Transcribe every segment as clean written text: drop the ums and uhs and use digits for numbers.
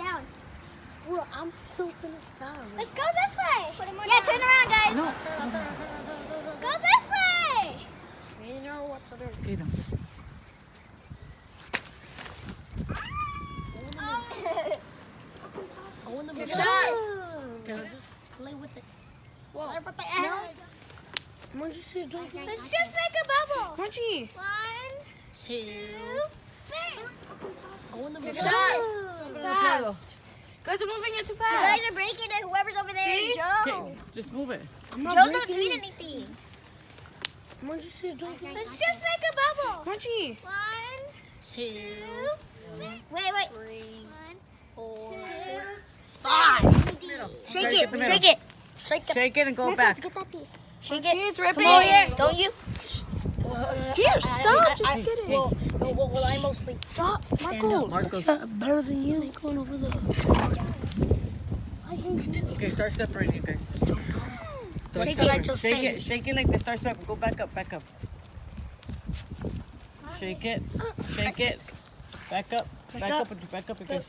down. Well, I'm tilting it sideways. Let's go this way. Yeah, turn around, guys. No. Go this way. You know what to do. Okay, no. Go in the Good middle. shot. Play with it. Whoa. Play with the No. egg. What'd you say? Don't get Let's just make a bubble. Crunchy. 1, 2, 3. Go in the Good middle. shot. Fast. Guys are moving it too You fast. guys are breaking it. Whoever's over there, See? Joe. Okay, just move it. I'm Joe, not don't breaking tweet it. anything. What'd you say? Don't get Let's just make a bubble. Crunchy. 1, 2, 3. Wait. 3, 1, 4, 2, 5. Shake Gotta get the it. middle. Shake it. Shake it. Shake it and go back. Get that piece. Shake See, it. it's ripping. Come on, yeah. Don't you? Here, stop. Just get it. Well, I mostly. Stop. Marcos. Marcos. Better than you. Going over the. I hate it. Okay, start separating, you guys. Start Shake it, separating. just shake say it. Shake it like this. Start separating. Go back up. Back up. Shake it. Shake it. Back up. Back up. Back up again.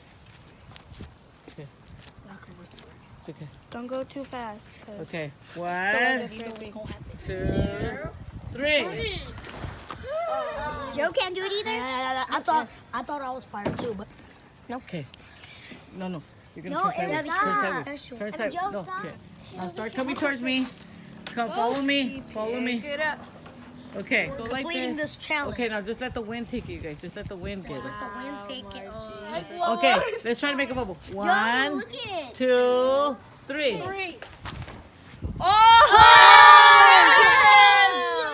Okay. Okay. Don't go too fast. Okay. 1, 2, 3. Joe can't do it either. I thought I was fired too, but Okay. No. You're gonna No, turn it was sideways. not. Turn And sideways. Joe, No. stop. Okay. Now start coming towards me. Come, follow me. Follow me. Get up. Okay. Go like Completing this. this challenge. Okay, now just let the wind take you guys. Just let the wind get it. Let the wind take it. Okay, let's try to make a bubble. Joe, 1, look at it. 2, 3. 3. Oh!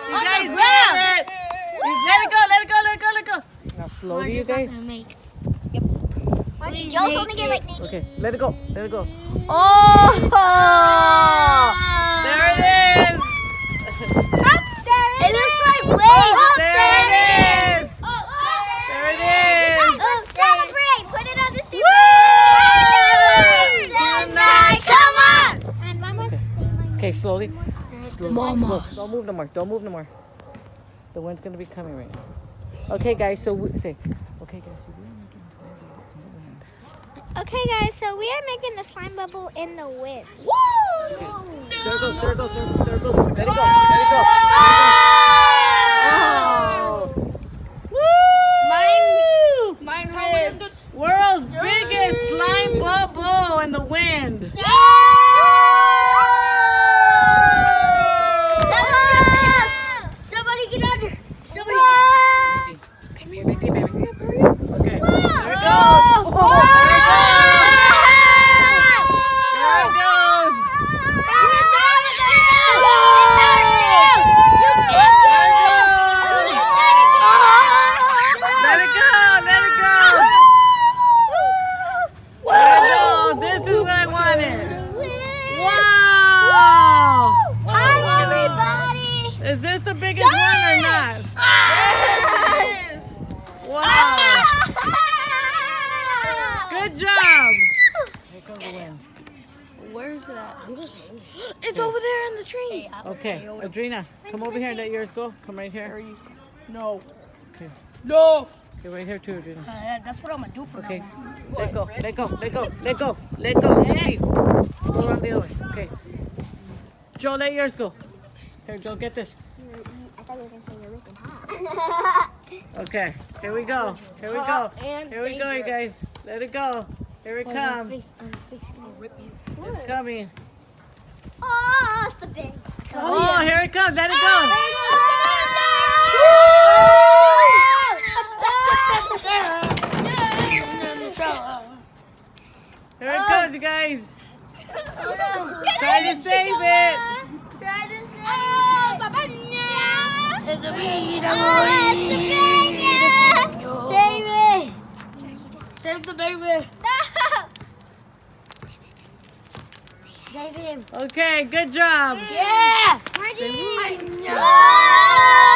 You guys did it! Let it go, let it go, let it go, let it go. Now slowly, you guys. Joe's holding it like me. Okay, let it go, let it go. Oh! There it is! It looks like way up There there. it is! There it is! Guys, let's celebrate. Put it on the scene. Woo! Tonight, come on. And Mama's saying my Okay, slowly. Mama. Don't move no more. Don't move no more. The wind's gonna be coming right now. Okay, guys. So say. Okay, guys. So we're making a slime bubble in the wind. Okay, guys, so we are making a slime bubble in the wind. Okay. There it goes. There it goes. There it goes. There it goes. Let it go. Let it go. Oh! Woo! Mine ripped. World's biggest slime bubble in the wind. Somebody get under. Somebody. Come here, baby, baby. Okay. There it goes. There it goes. There it goes. Let it go. Let it go. Let it go. This is what I wanted. Wow. Hi, everybody. Is this the biggest one or not? Wow. Good job. Here comes the wind. Where is it at? I'm just hanging. It's over there in the tree. Okay, Adrina, come over here and let yours go. Come right here. No. Okay. No. Okay, right here too, Adrina. That's what I'm gonna do from Okay. now on. Let go, let go, let go, let go, let go. Let's see. Go around the other way. Okay. Joe, let yours go. Here, Joe, get this. I thought you were going to say you're looking hot. Okay, here we go. Here we go. And Here we go, you guys. Let it go. Here it comes. It's coming. Oh, it's a big. Oh, here it comes. Let it go. Here it comes, you guys. Try to save it. Try to save it. Save it. Save the baby. No. Save him. Okay, good job. Yeah. Margie. Yeah.